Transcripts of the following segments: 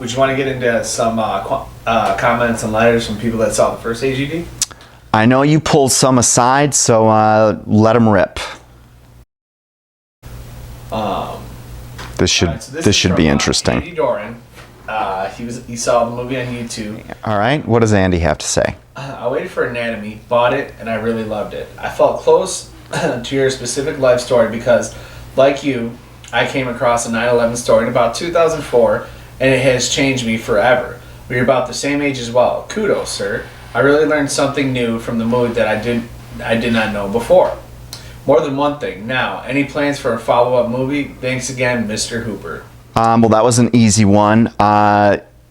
would you want to get into some comments and letters from people that saw the first AGD? I know you pulled some aside, so let them rip. This should be interesting. Andy Doran. He saw the movie on YouTube. All right, what does Andy have to say? I waited for Anatomy, bought it, and I really loved it. I felt close to your specific life story because, like you, I came across a 9/11 story in about 2004, and it has changed me forever. We are about the same age as well. Kudos, sir. I really learned something new from the movie that I did not know before. More than one thing. Now, any plans for a follow-up movie? Thanks again, Mr. Hooper. Well, that was an easy one.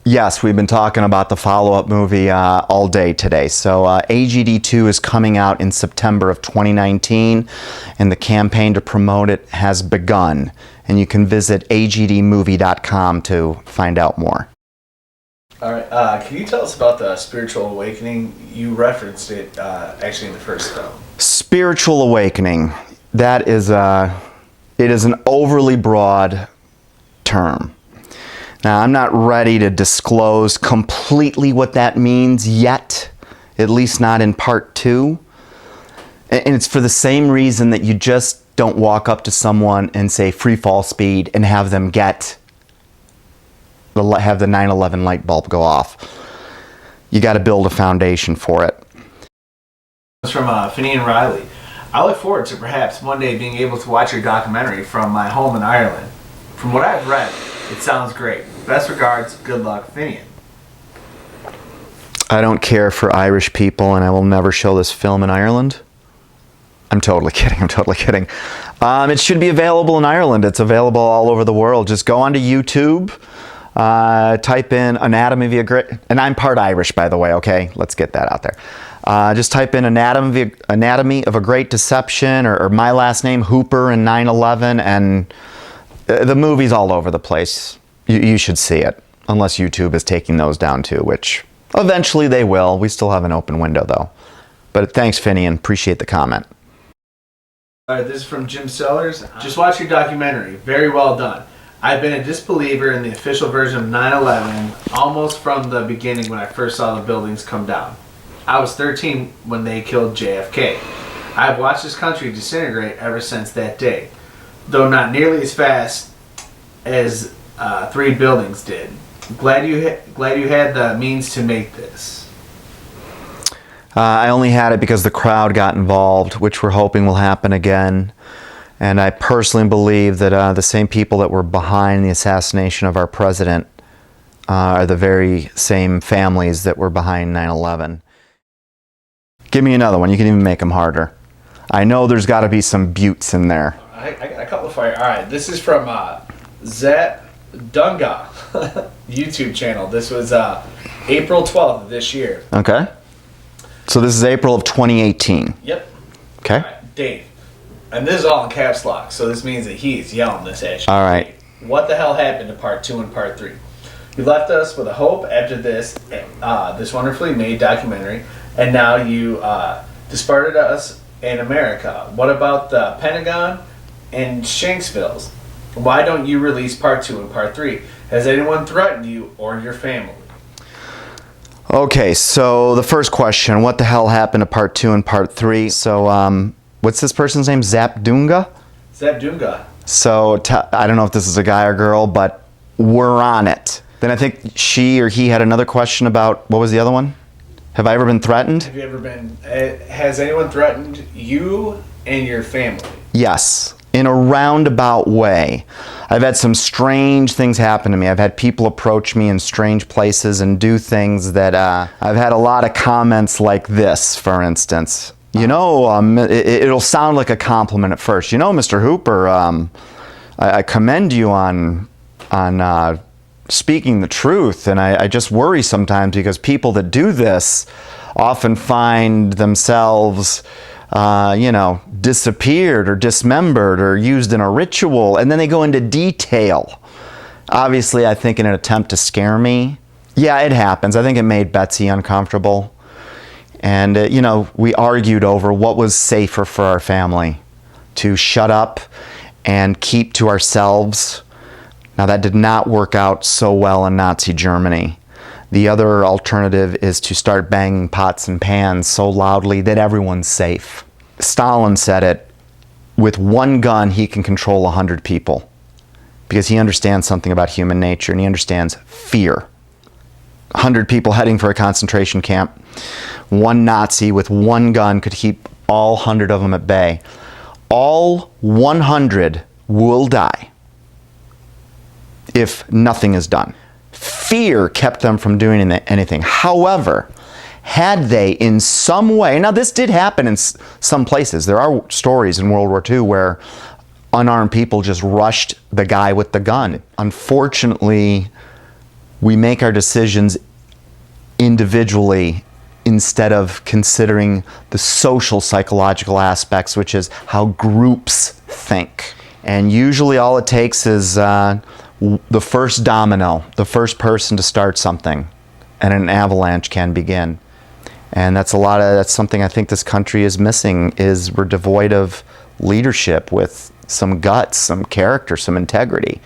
Yes, we've been talking about the follow-up movie all day today. So AGD 2 is coming out in September of 2019, and the campaign to promote it has begun. And you can visit agdmovie.com to find out more. All right. Can you tell us about the spiritual awakening? You referenced it actually in the first film. Spiritual awakening. That is it is an overly broad term. Now, I'm not ready to disclose completely what that means yet, at least not in part 2. And it's for the same reason that you just don't walk up to someone and say free fall speed and have them have the 9/11 light bulb go off. You got to build a foundation for it. It's from Finian Riley. I look forward to perhaps one day being able to watch your documentary from my home in Ireland. From what I've read, it sounds great. Best regards, good luck, Finian. I don't care for Irish people, and I will never show this film in Ireland. I'm totally kidding. It should be available in Ireland. It's available all over the world. Just go onto YouTube, type in Anatomy of a Great... And I'm part Irish, by the way, okay? Let's get that out there. Just type in Anatomy of a Great Deception or my last name, Hooper, and 9/11, and the movie's all over the place. You should see it, unless YouTube is taking those down too, which eventually they will. We still have an open window, though. But thanks, Finian. Appreciate the comment. All right, this is from Jim Sellers. Just watch your documentary. Very well done. I've been a disbeliever in the official version of 9/11 almost from the beginning when I first saw the buildings come down. I was 13 when they killed JFK. I have watched this country disintegrate ever since that day, though not nearly as fast as 3 buildings did. Glad you had the means to make this. I only had it because the crowd got involved, which we're hoping will happen again. And I personally believe that the same people that were behind the assassination of our president are the very same families that were behind 9/11. Give me another one. You can even make them harder. I know there's got to be some buttes in there. I got a couple of fire. All right, this is from Zet Dunga YouTube channel. This was April 12th of this year. Okay. So this is April of 2018. Yep. Okay. All right, Dave. And this is all in caps lock, so this means that he's yelling this at you. All right. What the hell happened to part 2 and part 3? You left us with a hope after this wonderfully made documentary, and now you disparted us in America. What about the Pentagon and Shanksville's? Why don't you release part 2 and part 3? Has anyone threatened you or your family? Okay, so the first question, what the hell happened to part 2 and part 3? So, what's this person's name? Zap Dunga? Zap Dunga. So, I don't know if this is a guy or girl, but we're on it. Then I think she or he had another question about, what was the other one? Have I ever been threatened? Have you ever been, has anyone threatened you and your family? Yes, in a roundabout way. I've had some strange things happen to me. I've had people approach me in strange places and do things that I've had a lot of comments like this, for instance. You know, it'll sound like a compliment at first. You know, Mr. Hooper, I commend you on speaking the truth, and I just worry sometimes because people that do this often find themselves disappeared or dismembered or used in a ritual, and then they go into detail. Obviously, I think in an attempt to scare me. Yeah, it happens. I think it made Betsy uncomfortable. And, we argued over what was safer for our family, to shut up and keep to ourselves, Now, that did not work out so well in Nazi Germany. The other alternative is to start banging pots and pans so loudly that everyone's safe. Stalin said it, with one gun he can control 100 people, because he understands something about human nature, and he understands fear. 100 people heading for a concentration camp. One Nazi with one gun could keep all 100 of them at bay. All 100 will die if nothing is done. Fear kept them from doing anything. However, had they in some way, now this did happen in some places. There are stories in World War II where unarmed people just rushed the guy with the gun. Unfortunately, we make our decisions individually instead of considering the social psychological aspects, which is how groups think. And usually all it takes is the first domino, the first person to start something, and an avalanche can begin. And that's something I think this country is missing, is we're devoid of leadership with some guts, some character, some integrity.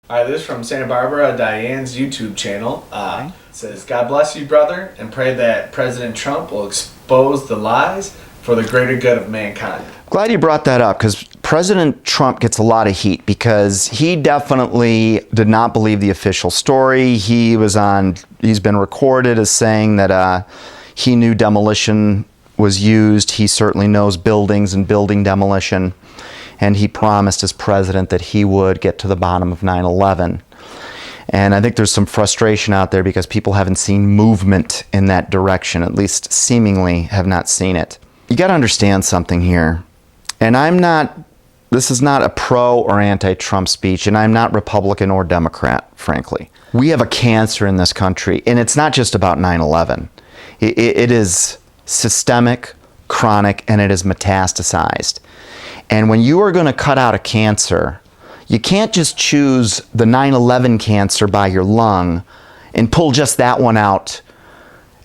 All right, this is from Santa Barbara, Diane's YouTube channel. It says, God bless you, brother, and pray that President Trump will expose the lies for the greater good of mankind. Glad you brought that up, because President Trump gets a lot of heat because he definitely did not believe the official story. He's been recorded as saying that he knew demolition was used. He certainly knows buildings and building demolition. And he promised as president that he would get to the bottom of 9/11. And I think there's some frustration out there because people haven't seen movement in that direction, at least seemingly have not seen it. You got to understand something here. And this is not a pro or anti-Trump speech, and I'm not Republican or Democrat, frankly. We have a cancer in this country, and it's not just about 9/11. It is systemic, chronic, and it is metastasized. And when you are going to cut out a cancer, you can't just choose the 9/11 cancer by your lung and pull just that one out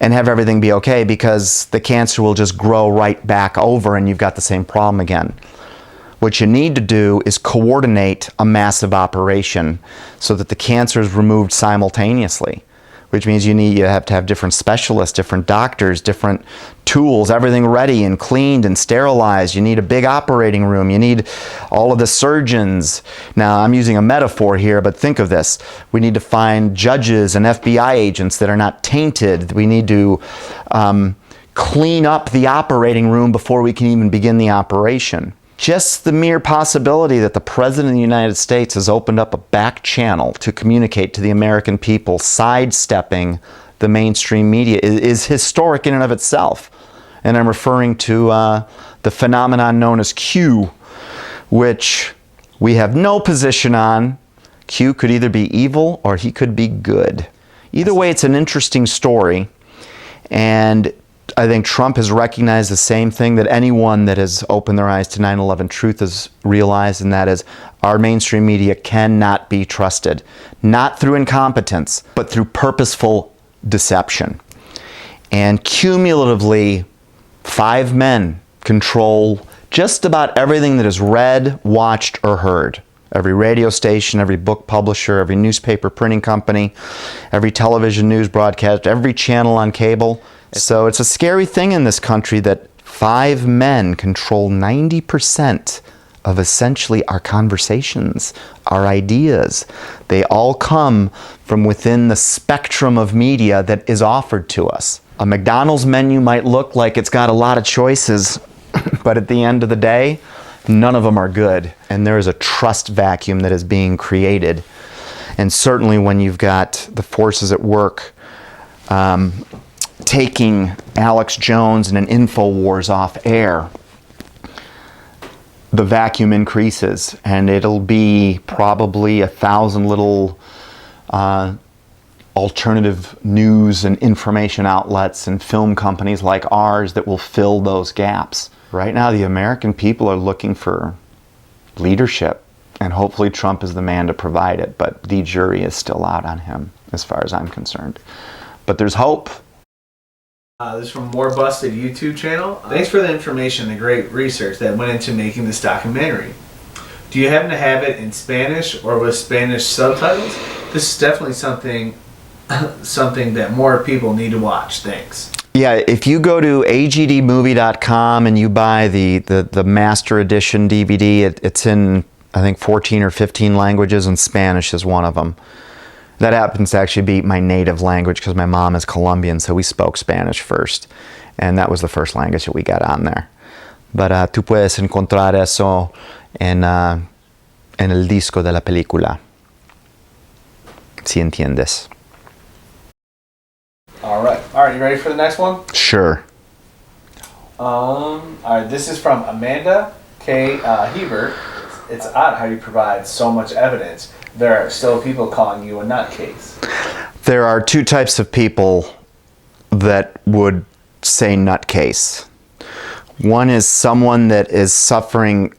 and have everything be okay, because the cancer will just grow right back over and you've got the same problem again. What you need to do is coordinate a massive operation so that the cancer is removed simultaneously, which means you have to have different specialists, different doctors, different tools, everything ready and cleaned and sterilized. You need a big operating room. You need all of the surgeons. Now, I'm using a metaphor here, but think of this. We need to find judges and FBI agents that are not tainted. We need to clean up the operating room before we can even begin the operation. Just the mere possibility that the President of the United States has opened up a back channel to communicate to the American people, sidestepping the mainstream media, is historic in and of itself. And I'm referring to the phenomenon known as Q, which we have no position on. Q could either be evil or he could be good. Either way, it's an interesting story. And I think Trump has recognized the same thing that anyone that has opened their eyes to 9/11 truth has realized, and that is our mainstream media cannot be trusted. Not through incompetence, but through purposeful deception. And cumulatively, 5 men control just about everything that is read, watched, or heard. Every radio station, every book publisher, every newspaper printing company, every television news broadcast, every channel on cable. So it's a scary thing in this country that 5 men control 90% of essentially our conversations, our ideas. They all come from within the spectrum of media that is offered to us. A McDonald's menu might look like it's got a lot of choices, but at the end of the day, none of them are good. And there is a trust vacuum that is being created. And certainly when you've got the forces at work taking Alex Jones and an InfoWars off air, the vacuum increases, and it'll be probably 1,000 little alternative news and information outlets and film companies like ours that will fill those gaps. Right now, the American people are looking for leadership, and hopefully Trump is the man to provide it, but the jury is still out on him as far as I'm concerned. But there's hope. This is from More Busted YouTube channel. Thanks for the information and the great research that went into making this documentary. Do you happen to have it in Spanish or with Spanish subtitles? This is definitely something that more people need to watch. Thanks. Yeah, if you go to agdmovie.com and you buy the Master Edition DVD, it's in, I think, 14 or 15 languages, and Spanish is one of them. That happens to actually be my native language because my mom is Colombian, so we spoke Spanish first. And that was the first language that we got on there. But tú puedes encontrar eso en el disco de la película. Si entiendes. All right, you ready for the next one? Sure. All right, this is from Amanda K. Hebert. It's odd how you provide so much evidence. There are still people calling you a nutcase. There are two types of people that would say nutcase. One is someone that is suffering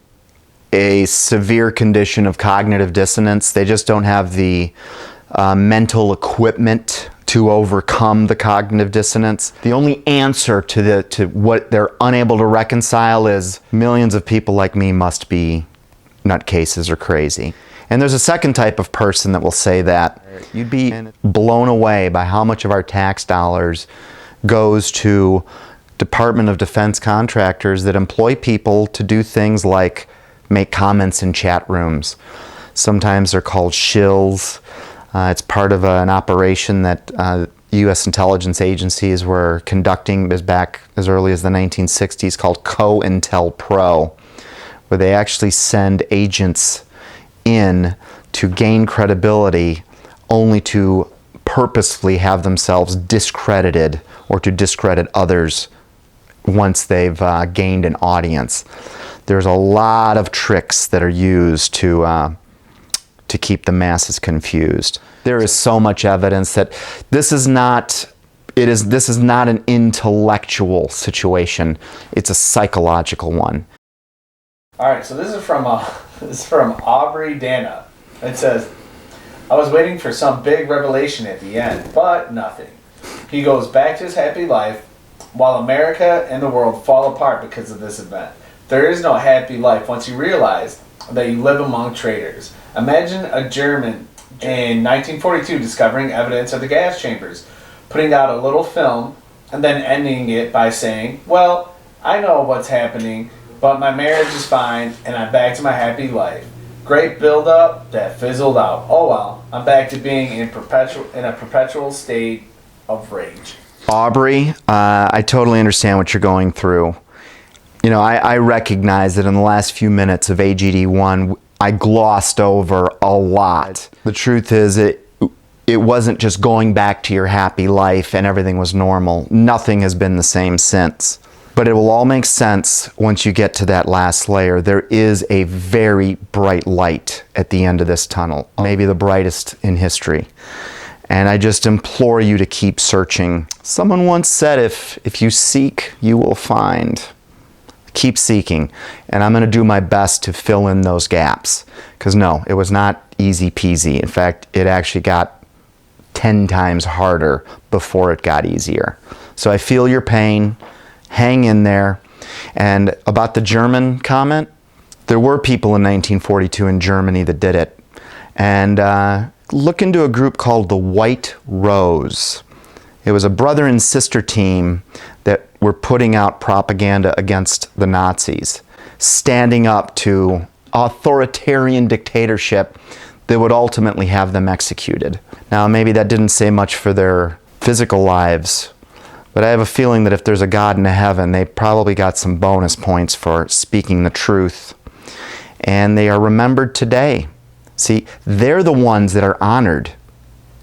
a severe condition of cognitive dissonance. They just don't have the mental equipment to overcome the cognitive dissonance. The only answer to what they're unable to reconcile is millions of people like me must be nutcases or crazy. And there's a second type of person that will say that. You'd be blown away by how much of our tax dollars goes to Department of Defense contractors that employ people to do things like make comments in chat rooms. Sometimes they're called shills. It's part of an operation that U.S. intelligence agencies were conducting back as early as the 1960s called COINTELPRO, where they actually send agents in to gain credibility only to purposefully have themselves discredited or to discredit others once they've gained an audience. There's a lot of tricks that are used to keep the masses confused. There is so much evidence that this is not an intellectual situation. It's a psychological one. All right, so this is from Aubrey Dana. It says, I was waiting for some big revelation at the end, but nothing. He goes back to his happy life while America and the world fall apart because of this event. There is no happy life once you realize that you live among traitors. Imagine a German in 1942 discovering evidence of the gas chambers, putting out a little film, and then ending it by saying, well, I know what's happening, but my marriage is fine, and I'm back to my happy life. Great build-up that fizzled out. Oh well, I'm back to being in a perpetual state of rage. Aubrey, I totally understand what you're going through. You know, I recognize that in the last few minutes of AGD1, I glossed over a lot. The truth is, it wasn't just going back to your happy life and everything was normal. Nothing has been the same since. But it will all make sense once you get to that last layer. There is a very bright light at the end of this tunnel, maybe the brightest in history. And I just implore you to keep searching. Someone once said, if you seek, you will find. Keep seeking. And I'm going to do my best to fill in those gaps. Because no, it was not easy peasy. In fact, it actually got 10 times harder before it got easier. So I feel your pain. Hang in there. And about the German comment, there were people in 1942 in Germany that did it. And look into a group called the White Rose. It was a brother and sister team that were putting out propaganda against the Nazis, standing up to authoritarian dictatorship that would ultimately have them executed. Now, maybe that didn't say much for their physical lives, but I have a feeling that if there's a God in heaven, they probably got some bonus points for speaking the truth. And they are remembered today. See, they're the ones that are honored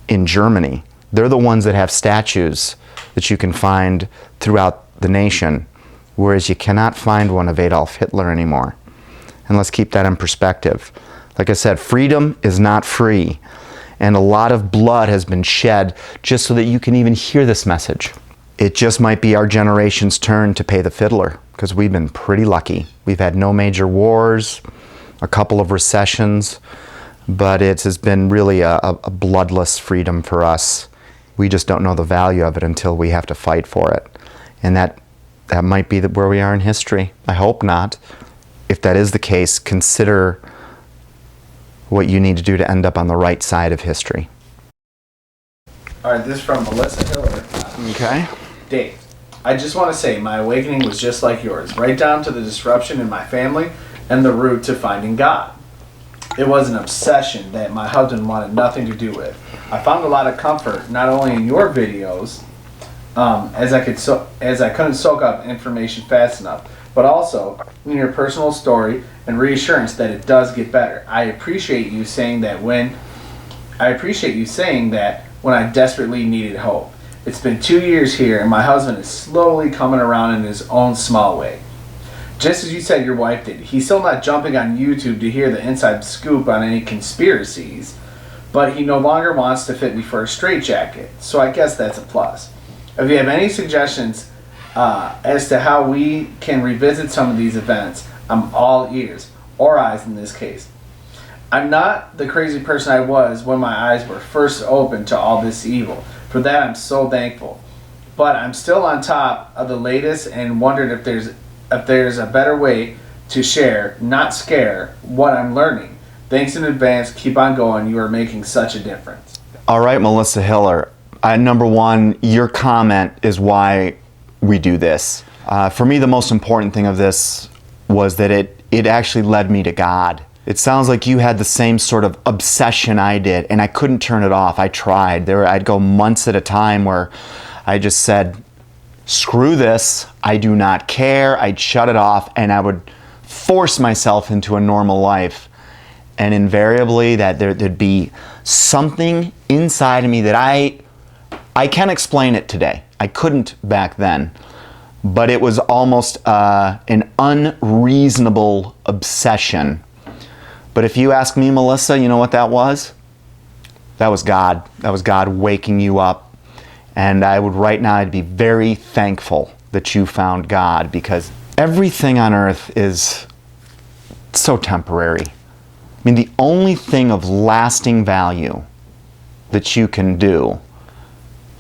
in Germany. They're the ones that have statues that you can find throughout the nation, whereas you cannot find one of Adolf Hitler anymore. And let's keep that in perspective. Like I said, freedom is not free. And a lot of blood has been shed just so that you can even hear this message. It just might be our generation's turn to pay the fiddler, because we've been pretty lucky. We've had no major wars, a couple of recessions, but it has been really a bloodless freedom for us. We just don't know the value of it until we have to fight for it. And that might be where we are in history. I hope not. If that is the case, consider what you need to do to end up on the right side of history. All right, this is from Melissa Hiller. Okay. Dave, I just want to say my awakening was just like yours, right down to the disruption in my family and the route to finding God. It was an obsession that my husband wanted nothing to do with. I found a lot of comfort not only in your videos, as I couldn't soak up information fast enough, but also in your personal story and reassurance that it does get better. I appreciate you saying that when I desperately needed hope. It's been 2 years here, and my husband is slowly coming around in his own small way. Just as you said your wife did, he's still not jumping on YouTube to hear the inside scoop on any conspiracies, but he no longer wants to fit me for a straitjacket, so I guess that's a plus. If you have any suggestions as to how we can revisit some of these events, I'm all ears, or eyes in this case. I'm not the crazy person I was when my eyes were first opened to all this evil. For that, I'm so thankful. But I'm still on top of the latest and wondered if there's a better way to share, not scare, what I'm learning. Thanks in advance. Keep on going. You are making such a difference. All right, Melissa Hiller. Number one, your comment is why we do this. For me, the most important thing of this was that it actually led me to God. It sounds like you had the same sort of obsession I did, and I couldn't turn it off. I tried. I'd go months at a time where I just said, screw this, I do not care. I'd shut it off, and I would force myself into a normal life. And invariably, there'd be something inside of me that I can explain it today. I couldn't back then. But it was almost an unreasonable obsession. But if you ask me, Melissa, you know what that was? That was God. That was God waking you up. And right now, I'd be very thankful that you found God, because everything on earth is so temporary. I mean, the only thing of lasting value that you can do,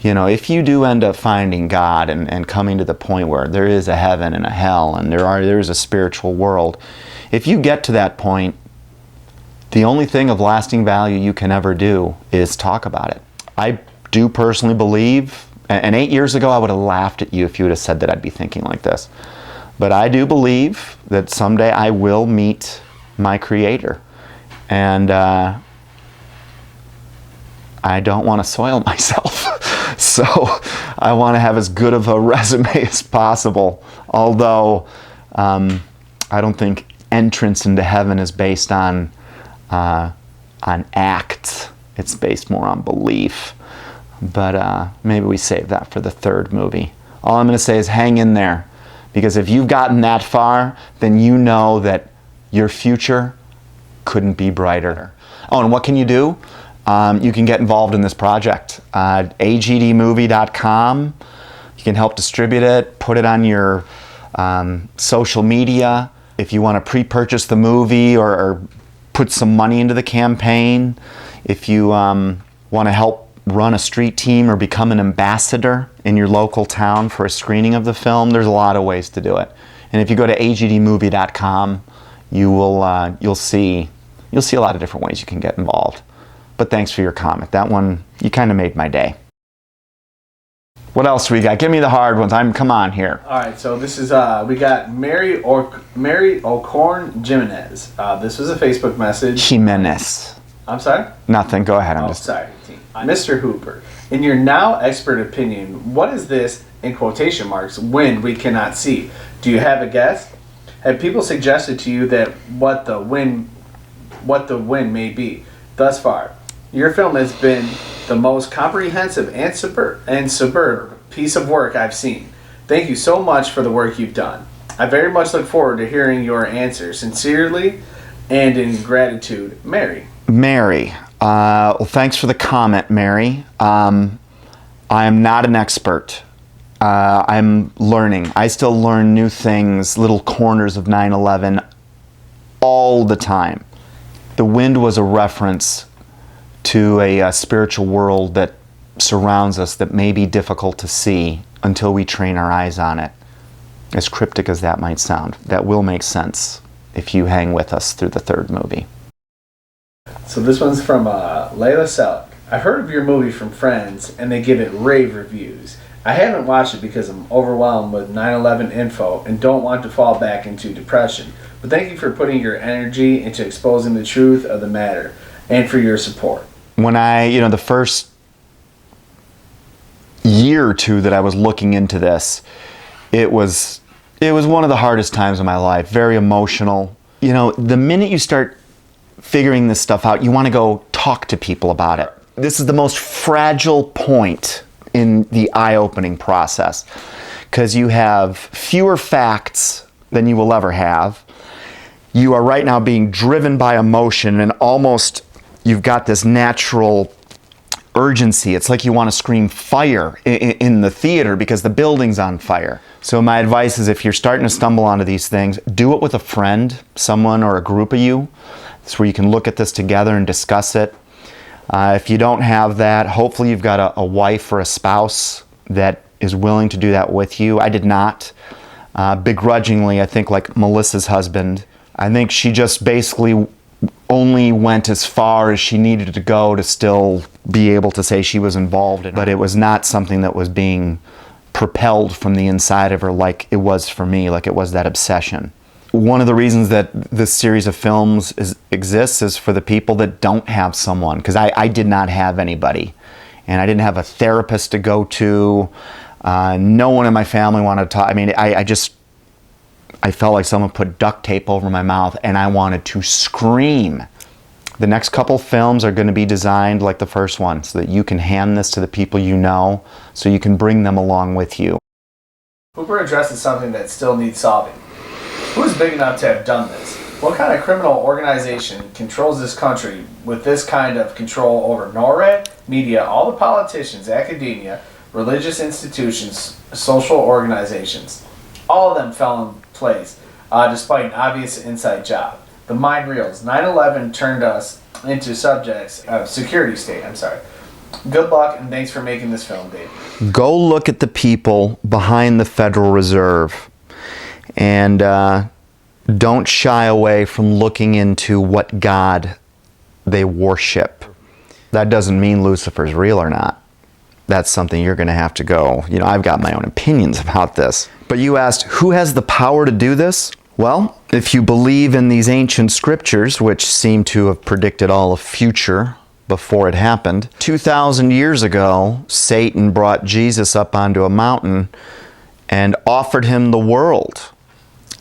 if you do end up finding God and coming to the point where there is a heaven and a hell and there is a spiritual world, if you get to that point, the only thing of lasting value you can ever do is talk about it. I do personally believe, and 8 years ago I would have laughed at you if you would have said that I'd be thinking like this, but I do believe that someday I will meet my Creator. And I don't want to soil myself. So I want to have as good of a resume as possible. Although I don't think entrance into heaven is based on acts. It's based more on belief. But maybe we save that for the third movie. All I'm going to say is hang in there. Because if you've gotten that far, then you know that your future couldn't be brighter. Oh, and what can you do? You can get involved in this project. agdmovie.com. You can help distribute it, put it on your social media. If you want to pre-purchase the movie or put some money into the campaign, if you want to help run a street team or become an ambassador in your local town for a screening of the film, there's a lot of ways to do it. And if you go to agdmovie.com, you'll see a lot of different ways you can get involved. But thanks for your comment. That one, you kind of made my day. What else we got? Give me the hard ones. Come on here. All right, so this is we got Mary O'Corn Jimenez. This was a Facebook message. Jimenez. I'm sorry? Nothing. Go ahead. Sorry, team. Mr. Hooper, in your now expert opinion, what is this, in quotation marks, wind we cannot see? Do you have a guess? Have people suggested to you that what the wind may be? Thus far, your film has been the most comprehensive and superb piece of work I've seen. Thank you so much for the work you've done. I very much look forward to hearing your answers. Sincerely and in gratitude, Mary. Mary. Well, thanks for the comment, Mary. I am not an expert. I'm learning. I still learn new things, little corners of 9/11 all the time. The wind was a reference to a spiritual world that surrounds us that may be difficult to see until we train our eyes on it. As cryptic as that might sound, that will make sense if you hang with us through the third movie. So this one's from Layla Selleck. I've heard of your movie from friends, and they give it rave reviews. I haven't watched it because I'm overwhelmed with 9/11 info and don't want to fall back into depression. But thank you for putting your energy into exposing the truth of the matter and for your support. When the first year or two that I was looking into this, it was one of the hardest times of my life. Very emotional. The minute you start figuring this stuff out, you want to go talk to people about it. This is the most fragile point in the eye-opening process because you have fewer facts than you will ever have. You are right now being driven by emotion, and almost you've got this natural urgency. It's like you want to scream fire in the theater because the building's on fire. So my advice is, if you're starting to stumble onto these things, do it with a friend, someone, or a group of you. It's where you can look at this together and discuss it. If you don't have that, hopefully you've got a wife or a spouse that is willing to do that with you. I did not. Begrudgingly, I think, like Melissa's husband, I think she just basically only went as far as she needed to go to still be able to say she was involved in it. But it was not something that was being propelled from the inside of her like it was for me, like it was that obsession. One of the reasons that this series of films exists is for the people that don't have someone, because I did not have anybody, and I didn't have a therapist to go to. No one in my family wanted to talk. I mean, I felt like someone put duct tape over my mouth, and I wanted to scream. The next couple films are going to be designed like the first one, so that you can hand this to the people you know, so you can bring them along with you. Hooper addresses something that still needs solving. Who is big enough to have done this? What kind of criminal organization controls this country with this kind of control over NORAD, media, all the politicians, academia, religious institutions, social organizations? All of them fell in place despite an obvious inside job. The mind reels. 9/11 turned us into subjects of security state. Good luck, and thanks for making this film, Dave. Go look at the people behind the Federal Reserve, and don't shy away from looking into what God they worship. That doesn't mean Lucifer's real or not. That's something you're going to have to go. I've got my own opinions about this. But you asked, who has the power to do this? Well, if you believe in these ancient scriptures, which seem to have predicted all of future before it happened, 2,000 years ago, Satan brought Jesus up onto a mountain and offered him the world.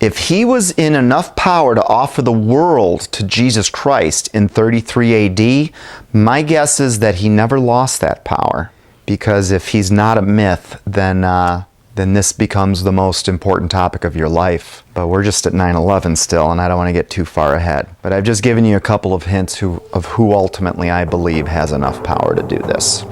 If he was in enough power to offer the world to Jesus Christ in 33 AD, my guess is that he never lost that power. Because if he's not a myth, then this becomes the most important topic of your life. But we're just at 9/11 still, and I don't want to get too far ahead. But I've just given you a couple of hints of who ultimately I believe has enough power to do this.